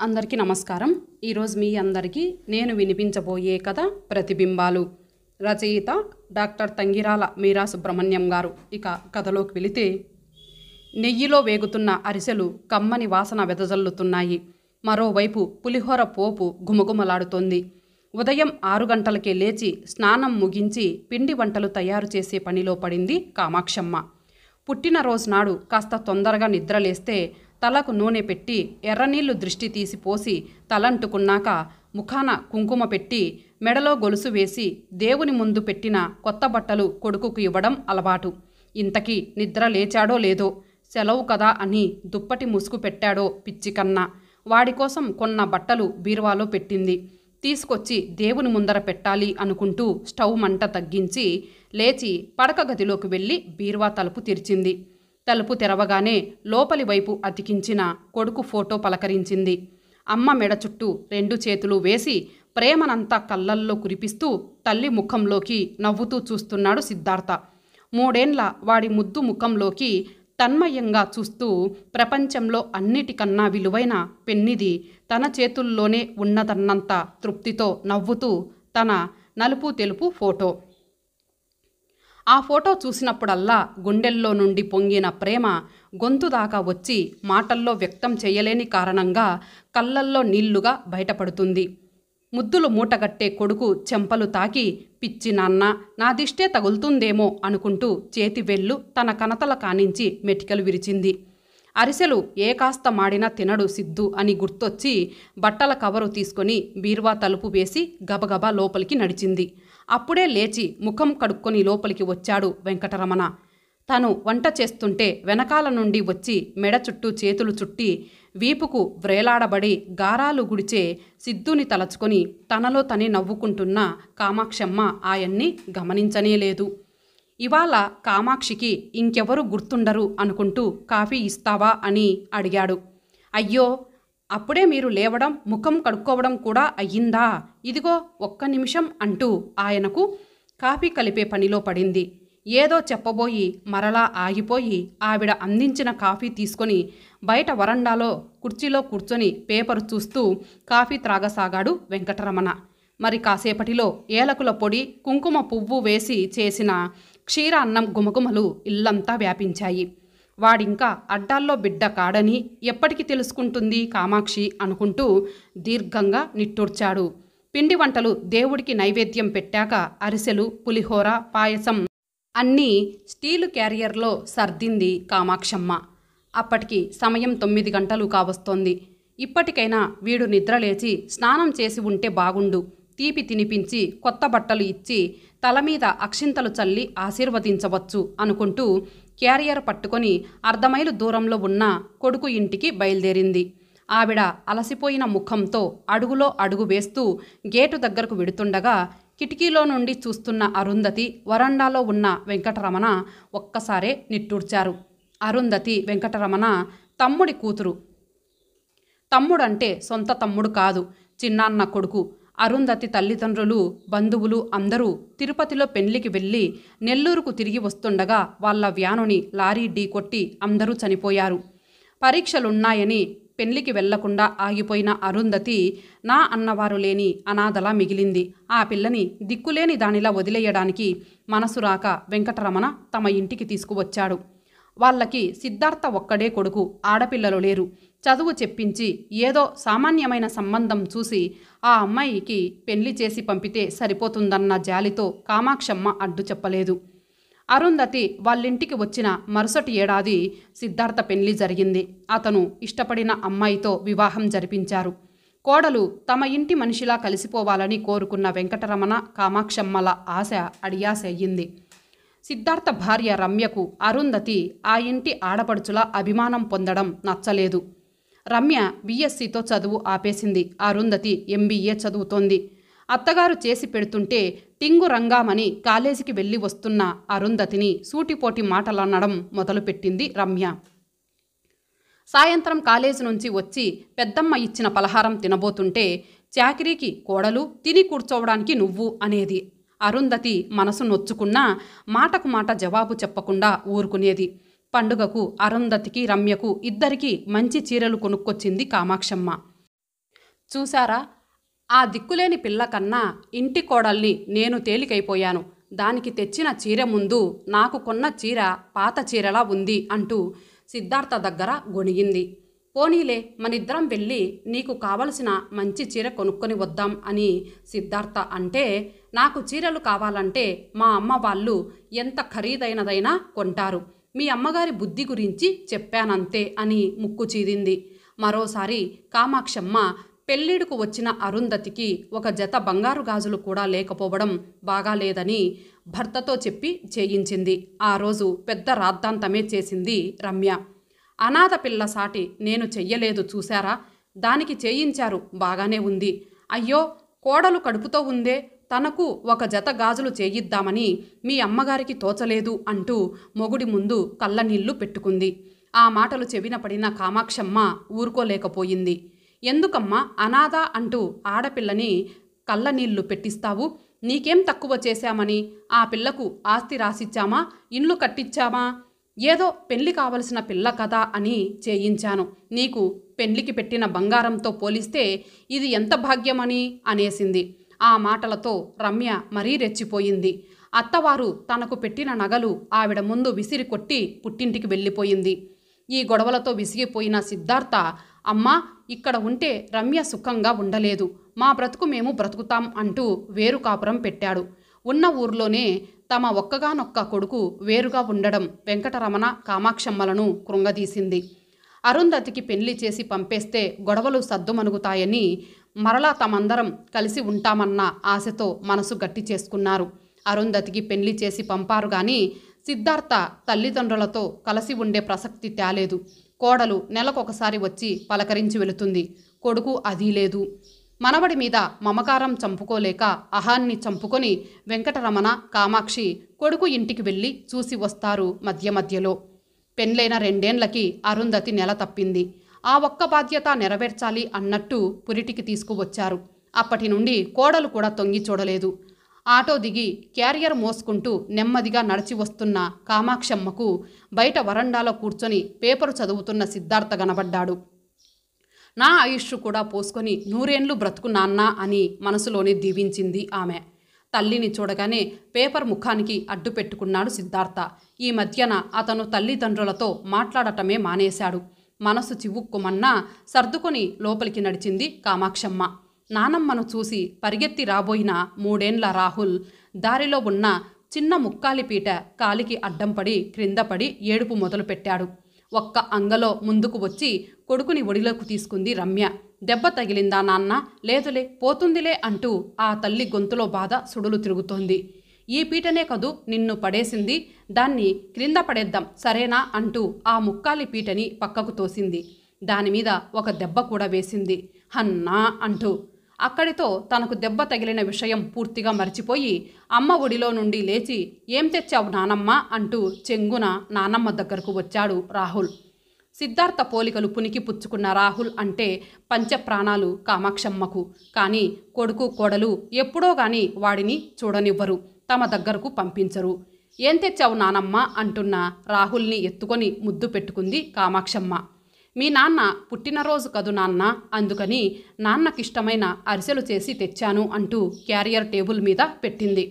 అందరికీ నమస్కారం। ఈరోజు మీ అందరికీ నేను వినిపించబోయే కథ ప్రతిబింబాలు। రచయిత డాక్టర్ తంగిరాల మీరా సుబ్రహ్మణ్యం గారు। ఇక కథలోకి వెళితే, నెయ్యిలో వేగుతున్న అరిసెలు కమ్మని వాసన వెదజల్లుతున్నాయి। మరోవైపు పులిహోర పోపు గుమగుమలాడుతోంది। ఉదయం 6 గంటలకే లేచి స్నానం ముగించి పిండి వంటలు తయారు చేసే పనిలో పడింది కామాక్షమ్మ। పుట్టినరోజు నాడు కాస్త తొందరగా నిద్రలేస్తే తలకు నూనె పెట్టి ఎర్రనీళ్లు దృష్టి తీసి పోసి తలంటుకున్నాక ముఖాన కుంకుమ పెట్టి మెడలో గొలుసు వేసి దేవుని ముందు పెట్టిన కొత్త బట్టలు కొడుకుకు ఇవ్వడం అలవాటు। ఇంతకీ నిద్ర లేచాడో లేదో, సెలవు కదా అని దుప్పటి ముసుగు పెట్టాడో పిచ్చికన్నా వాడి కోసం కొన్న బట్టలు బీరువాలో పెట్టింది। తీసుకొచ్చి దేవుని ముందర పెట్టాలి అనుకుంటూ స్టవ్ మంట తగ్గించి లేచి పడక గదిలోకి వెళ్ళి బీరువా తలుపు తెరిచింది। తలుపు తెరవగానే లోపలి వైపు అతికించిన కొడుకు ఫోటో పలకరించింది। అమ్మ మెడ చుట్టూ 2 చేతులు వేసి ప్రేమనంతా కళ్ళల్లో కురిపిస్తూ తల్లి ముఖంలోకి నవ్వుతూ చూస్తున్నాడు సిద్ధార్థ। 3 ఏళ్ల వాడి ముద్దు ముఖంలోకి తన్మయంగా చూస్తూ ప్రపంచంలో అన్నిటికన్నా విలువైన పెన్నిది తన చేతుల్లోనే ఉన్నదన్నంత తృప్తితో నవ్వుతూ తన నలుపు తెలుపు ఫోటో। ఆ ఫోటో చూసినప్పుడల్లా గుండెల్లో నుండి పొంగిన ప్రేమ గొంతు దాకా వచ్చి మాటల్లో వ్యక్తం చేయలేని కారణంగా కళ్ళల్లో నీళ్లుగా బయటపడుతుంది। ముద్దులు మూటగట్టే కొడుకు చెంపలు తాకి పిచ్చి నాన్న నా దిష్టే తగులుతుందేమో అనుకుంటూ చేతి వెళ్ళు తన కనతల కానించి మెటికలు విరిచింది। అరిసెలు ఏ కాస్త మాడినా తినడు సిద్ధు అని గుర్తొచ్చి బట్టల కవరు తీసుకొని బీరువా తలుపు వేసి గబగబా లోపలికి నడిచింది। అప్పుడే లేచి ముఖం కడుక్కొని లోపలికి వచ్చాడు వెంకటరమణ। తను వంట చేస్తుంటే వెనకాల నుండి వచ్చి మెడ చుట్టూ చేతులు చుట్టి వీపుకు వ్రేలాడబడి గారాలు గుడిచే సిద్ధుని తలచుకొని తనలో తనే నవ్వుకుంటున్న కామాక్షమ్మ ఆయన్ని గమనించనేలేదు। ఇవాళ కామాక్షికి ఇంకెవరు గుర్తుండరు అనుకుంటూ కాఫీ ఇస్తావా అని అడిగాడు। అయ్యో, అప్పుడే మీరు లేవడం ముఖం కడుక్కోవడం కూడా అయ్యిందా? ఇదిగో ఒక్క నిమిషం అంటూ ఆయనకు కాఫీ కలిపే పనిలో పడింది। ఏదో చెప్పబోయి మరలా ఆగిపోయి ఆవిడ అందించిన కాఫీ తీసుకొని బయట వరండాలో కుర్చీలో కూర్చొని పేపరు చూస్తూ కాఫీ త్రాగసాగాడు వెంకటరమణ। మరి కాసేపటిలో ఏలకుల పొడి కుంకుమ పువ్వు వేసి చేసిన క్షీర అన్నం గుమగుమలు ఇల్లంతా వ్యాపించాయి। వాడింకా అడ్డాల్లో బిడ్డ కాడని ఎప్పటికి తెలుసుకుంటుంది కామాక్షి అనుకుంటూ దీర్ఘంగా నిట్టూర్చాడు। పిండి వంటలు దేవుడికి నైవేద్యం పెట్టాక అరిసెలు పులిహోర పాయసం అన్నీ స్టీలు క్యారియర్లో సర్దింది కామాక్షమ్మ। అప్పటికి సమయం 9 గంటలు కావస్తోంది। ఇప్పటికైనా వీడు నిద్రలేచి స్నానం చేసి ఉంటే బాగుండు, తీపి తినిపించి కొత్త బట్టలు ఇచ్చి తల మీద అక్షింతలు చల్లి ఆశీర్వదించవచ్చు అనుకుంటూ క్యారియర్ పట్టుకొని 1/2 మైలు దూరంలో ఉన్న కొడుకు ఇంటికి బయలుదేరింది। ఆవిడ అలసిపోయిన ముఖంతో అడుగులో అడుగు వేస్తూ గేటు దగ్గరకు వెడుతుండగా కిటికీలో నుండి చూస్తున్న అరుంధతి, వరండాలో ఉన్న వెంకటరమణ ఒక్కసారే నిట్టూర్చారు। అరుంధతి వెంకటరమణ తమ్ముడి కూతురు। తమ్ముడంటే సొంత తమ్ముడు కాదు, చిన్నాన్న కొడుకు। అరుంధతి తల్లిదండ్రులు బంధువులు అందరూ తిరుపతిలో పెళ్లికి వెళ్ళి నెల్లూరుకు తిరిగి వస్తుండగా వాళ్ళ వ్యానుని లారీ ఢీకొట్టి అందరూ చనిపోయారు। పరీక్షలున్నాయని పెళ్లికి వెళ్లకుండా ఆగిపోయిన అరుంధతి నా అన్నవారు లేని అనాథలా మిగిలింది। ఆ పిల్లని దిక్కులేని దానిలా వదిలేయడానికి మనసు రాక వెంకటరమణ తమ ఇంటికి తీసుకువచ్చాడు। వాళ్ళకి సిద్ధార్థ ఒక్కడే కొడుకు, ఆడపిల్లలు లేరు। చదువు చెప్పించి ఏదో సామాన్యమైన సంబంధం చూసి ఆ అమ్మాయికి పెళ్లి చేసి పంపితే సరిపోతుందన్న జాలితో కామాక్షమ్మ అడ్డు చెప్పలేదు। అరుంధతి వాళ్ళింటికి వచ్చిన మరుసటి ఏడాది సిద్ధార్థ పెళ్లి జరిగింది। అతను ఇష్టపడిన అమ్మాయితో వివాహం జరిపించారు। కోడలు తమ ఇంటి మనిషిలా కలిసిపోవాలని కోరుకున్న వెంకటరమణ కామాక్షమ్మల ఆశ అడియాస అయ్యింది। సిద్ధార్థ భార్య రమ్యకు అరుంధతి ఆ ఇంటి ఆడపడుచులా అభిమానం పొందడం నచ్చలేదు। రమ్య బిఎస్సితో చదువు ఆపేసింది। అరుంధతి ఎంబీఏ చదువుతోంది। అత్తగారు చేసి పెడుతుంటే టింగు రంగామని కాలేజీకి వెళ్ళి వస్తున్న అరుంధతిని సూటిపోటి మాటలనడం మొదలుపెట్టింది రమ్య। సాయంత్రం కాలేజీ నుంచి వచ్చి పెద్దమ్మ ఇచ్చిన పలహారం తినబోతుంటే చాకిరీకి కోడలు, తిని కూర్చోవడానికి నువ్వు అనేది। అరుంధతి మనసు నొచ్చుకున్నా మాటకు మాట జవాబు చెప్పకుండా ఊరుకునేది। పండుగకు అరుంధతికి రమ్యకు ఇద్దరికీ మంచి చీరలు కొనుక్కొచ్చింది కామాక్షమ్మ। చూశారా, ఆ దిక్కులేని పిల్ల కన్నా ఇంటి కోడల్ని నేను తేలికైపోయాను. దానికి తెచ్చిన చీర ముందు నాకు కొన్న చీర పాత చీరలా ఉంది అంటూ సిద్ధార్థ దగ్గర గొణిగింది. పోనీలే, మనిద్దరం వెళ్ళి నీకు కావలసిన మంచి చీర కొనుక్కొని వద్దాం అని సిద్ధార్థ అంటే, నాకు చీరలు కావాలంటే మా అమ్మ వాళ్ళు ఎంత ఖరీదైనదైనా కొంటారు. మీ అమ్మగారి బుద్ధి గురించి చెప్పానంతే అని ముక్కు చీదింది. మరోసారి కామాక్షమ్మ పెళ్ళిడుకు వచ్చిన అరుంధతికి ఒక జత బంగారు గాజులు కూడా లేకపోవడం బాగాలేదని భర్తతో చెప్పి చేయించింది. ఆ రోజు పెద్ద రాద్ధాంతమే చేసింది రమ్య. అనాథ పిల్ల సాటి నేను చెయ్యలేదు చూశారా, దానికి చేయించారు బాగానే ఉంది. అయ్యో, కోడలు కడుపుతో ఉందే, తనకు ఒక జత గాజులు చేయిద్దామని మీ అమ్మగారికి తోచలేదు అంటూ మొగుడి ముందు కళ్ళనీళ్లు పెట్టుకుంది. ఆ మాటలు చెవిన పడిన కామాక్షమ్మ ఊరుకోలేకపోయింది. ఎందుకమ్మా అనాథ అంటూ ఆడపిల్లని కళ్ళనీళ్లు పెట్టిస్తావు? నీకేం తక్కువ చేశామని? ఆ పిల్లకు ఆస్తి రాసిచ్చామా, ఇండ్లు కట్టించామా? ఏదో పెళ్లి కావలసిన పిల్ల కదా అని చేయించాను. నీకు పెళ్లికి పెట్టిన బంగారంతో పోలిస్తే ఇది ఎంత భాగ్యమని అనేసింది. ఆ మాటలతో రమ్య మరీ రెచ్చిపోయింది. అత్తవారు తనకు పెట్టిన నగలు ఆవిడ ముందు విసిరి కొట్టి పుట్టింటికి వెళ్ళిపోయింది. ఈ గొడవలతో విసిగిపోయిన సిద్ధార్థ, అమ్మా, ఇక్కడ ఉంటే రమ్య సుఖంగా ఉండలేదు, మా బ్రతుకు మేము బ్రతుకుతాం అంటూ వేరు కాపురం పెట్టాడు. ఉన్న ఊర్లోనే తమ ఒక్కగానొక్క కొడుకు వేరుగా ఉండడం వెంకటరమణ కామాక్షమ్మలను కృంగదీసింది. అరుంధతికి పెళ్లి చేసి పంపేస్తే గొడవలు సద్దుమణుగుతాయని మరలా తమందరం కలిసి ఉంటామన్న ఆశతో మనసు గట్టి చేసుకున్నారు. అరుంధతికి పెళ్లి చేసి పంపారు గాని సిద్ధార్థ తల్లిదండ్రులతో కలిసి ఉండే ప్రసక్తి తేలేదు. కోడలు నెలకొకసారి వచ్చి పలకరించి వెళుతుంది. కొడుకు అదీ లేదు. మనవడి మీద మమకారం చంపుకోలేక అహాన్ని చంపుకొని వెంకటరమణ కామాక్షి కొడుకు ఇంటికి వెళ్ళి చూసి వస్తారు. మధ్య మధ్యలో పెండ్లైన 2 ఏళ్లకి అరుంధతి నెల తప్పింది. ఆ ఒక్క బాధ్యత నెరవేర్చాలి అన్నట్టు పురిటికి తీసుకువచ్చారు. అప్పటి నుండి కోడలు కూడా తొంగి చూడలేదు. ఆటో దిగి క్యారియర్ మోసుకుంటూ నెమ్మదిగా నడిచి వస్తున్న కామాక్షమ్మకు బయట వరండాలో కూర్చొని పేపరు చదువుతున్న సిద్ధార్థ కనబడ్డాడు. నా ఆయుష్ కూడా పోసుకొని 100 ఏళ్లు బ్రతుకు నాన్నా అని మనసులోనే దీవించింది ఆమె. తల్లిని చూడగానే పేపర్ ముఖానికి అడ్డు పెట్టుకున్నాడు సిద్ధార్థ. ఈ మధ్యన అతను తల్లిదండ్రులతో మాట్లాడటమే మానేశాడు. మనసు చివుక్కుమన్నా సర్దుకొని లోపలికి నడిచింది కామాక్షమ్మ. నానమ్మను చూసి పరిగెత్తి రాబోయిన 3 ఏళ్ల రాహుల్ దారిలో ఉన్న చిన్న ముక్కాలిపీట కాలికి అడ్డం పడి క్రిందపడి ఏడుపు మొదలుపెట్టాడు. ఒక్క అంగలో ముందుకు వచ్చి కొడుకుని ఒడిలోకి తీసుకుంది రమ్య. దెబ్బ తగిలిందా నాన్న? లేదులే, పోతుందిలే అంటూ ఆ తల్లి గొంతులో బాధ సుడులు తిరుగుతోంది. ఈ పీటనే కదూ నిన్ను పడేసింది, దాన్ని క్రింద పడేద్దాం సరేనా అంటూ ఆ ముక్కాలి పీటని పక్కకు తోసింది. దానిమీద ఒక దెబ్బ కూడా వేసింది. హన్నా అంటూ అక్కడితో తనకు దెబ్బ తగిలిన విషయం పూర్తిగా మర్చిపోయి అమ్మ ఒడిలో నుండి లేచి, ఏం తెచ్చావు నానమ్మ అంటూ చెంగున నానమ్మ దగ్గరకు వచ్చాడు రాహుల్. సిద్ధార్థ పోలికలు పునికి పుచ్చుకున్న రాహుల్ అంటే పంచప్రాణాలు కామాక్షమ్మకు. కానీ కొడుకు కోడలు ఎప్పుడో గాని వాడిని చూడనివ్వరు, తమ దగ్గరకు పంపించరు. ఏం తెచ్చావు నానమ్మ అంటున్న రాహుల్ని ఎత్తుకొని ముద్దు పెట్టుకుంది కామాక్షమ్మ. మీ నాన్న పుట్టినరోజు కదు నాన్న, అందుకని నాన్నకిష్టమైన అరిసెలు చేసి తెచ్చాను అంటూ క్యారియర్ టేబుల్ మీద పెట్టింది.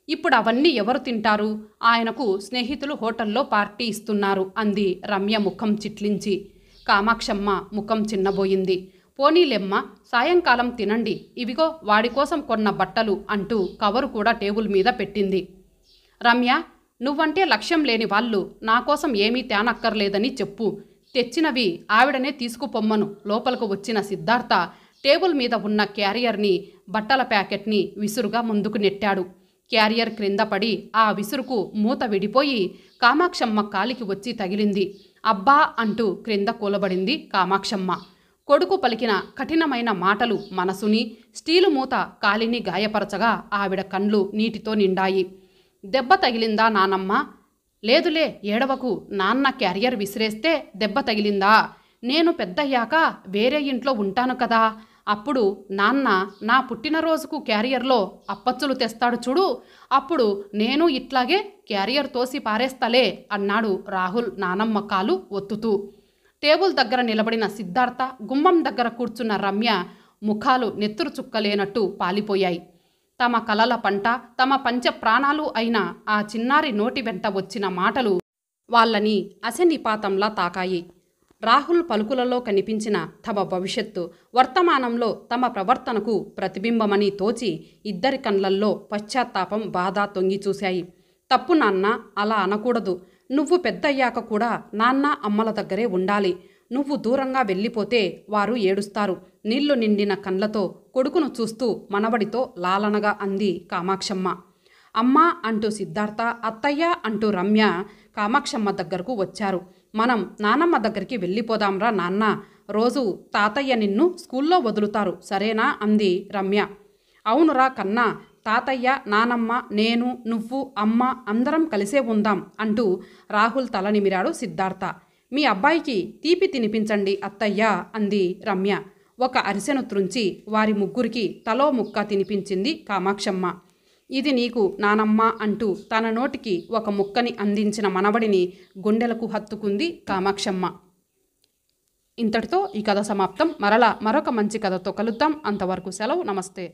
ఇప్పుడు అవన్నీ ఎవరు తింటారు? ఆయనకు స్నేహితులు హోటల్లో పార్టీ ఇస్తున్నారు అంది రమ్య ముఖం చిట్లించి. కామాక్షమ్మ ముఖం చిన్నబోయింది. పోనీలెమ్మ, సాయంకాలం తినండి, ఇవిగో వాడి కోసం కొన్న బట్టలు అంటూ కవరు కూడా టేబుల్ మీద పెట్టింది. రమ్య, నువ్వంటే లక్ష్యం లేని వాళ్ళు నా కోసం ఏమీ తేనక్కర్లేదని చెప్పు, తెచ్చినవి ఆవిడనే తీసుకుపొమ్మను. లోపలకు వచ్చిన సిద్ధార్థ టేబుల్ మీద ఉన్న క్యారియర్ని బట్టల ప్యాకెట్ని విసురుగా ముందుకు నెట్టాడు. క్యారియర్ క్రింద పడి ఆ విసురుకు మూత విడిపోయి కామాక్షమ్మ కాలికి వచ్చి తగిలింది. అబ్బా అంటూ క్రింద కూలబడింది కామాక్షమ్మ. కొడుకు పలికిన కఠినమైన మాటలు మనసుని, స్టీలు మూత కాలిని గాయపరచగా ఆవిడ కండ్లు నీటితో నిండాయి. దెబ్బ తగిలిందా నానమ్మ? లేదులే, ఏడవకు, నాన్న క్యారియర్ విసిరేస్తే దెబ్బ తగిలిందా? నేను పెద్దయ్యాక వేరే ఇంట్లో ఉంటాను కదా, అప్పుడు నాన్న నా పుట్టినరోజుకు క్యారియర్లో అప్పచ్చులు తెస్తాడు చూడు, అప్పుడు నేను ఇట్లాగే క్యారియర్ తోసి పారేస్తలే అన్నాడు రాహుల్ నానమ్మ కాలు ఒత్తుతూ. టేబుల్ దగ్గర నిలబడిన సిద్ధార్థ, గుమ్మం దగ్గర కూర్చున్న రమ్య ముఖాలు నెత్తురు చుక్కలేనట్టు పాలిపోయాయి. తమ కలల పంట, తమ పంచ ప్రాణాలు అయిన ఆ చిన్నారి నోటి వెంట వచ్చిన మాటలు వాళ్ళని అశనిపాతంలా తాకాయి. రాహుల్ పలుకులలో కనిపించిన తమ భవిష్యత్తు వర్తమానంలో తమ ప్రవర్తనకు ప్రతిబింబమని తోచి ఇద్దరి కళ్ళల్లో పశ్చాత్తాపం, బాధ తొంగి చూశాయి. తప్పు నాన్న, అలా అనకూడదు. నువ్వు పెద్దయ్యాక కూడా నాన్న అమ్మల దగ్గరే ఉండాలి. నువ్వు దూరంగా వెళ్ళిపోతే వారు ఏడుస్తారు. నీళ్లు నిండిన కళ్ళతో కొడుకును చూస్తూ మనవడితో లాలనగా అంది కామాక్షమ్మ. అమ్మ అంటూ సిద్ధార్థ, అత్తయ్య అంటూ రమ్య కామాక్షమ్మ దగ్గరకు వచ్చారు. మనం నానమ్మ దగ్గరికి వెళ్ళిపోదాంరా నాన్న, రోజు తాతయ్య నిన్ను స్కూల్లో వదులుతారు, సరేనా అంది రమ్య. అవునురా కన్నా, తాతయ్య, నానమ్మ, నేను, నువ్వు, అమ్మ అందరం కలిసే ఉందాం అంటూ రాహుల్ తల నిమిరాడు సిద్ధార్థ. మీ అబ్బాయికి తీపి తినిపించండి అత్తయ్య అంది రమ్య. ఒక అరిసెను త్రుంచి వారి ముగ్గురికి తలో ముక్క తినిపించింది కామాక్షమ్మ. ఇది నీకు నానమ్మ అంటూ తన నోటికి ఒక ముక్కని అందించిన మనవడిని గుండెలకు హత్తుకుంది కామాక్షమ్మ. ఇంతటితో ఈ కథ సమాప్తం. మరలా మరొక మంచి కథతో కలుద్దాం. అంతవరకు సెలవు. నమస్తే.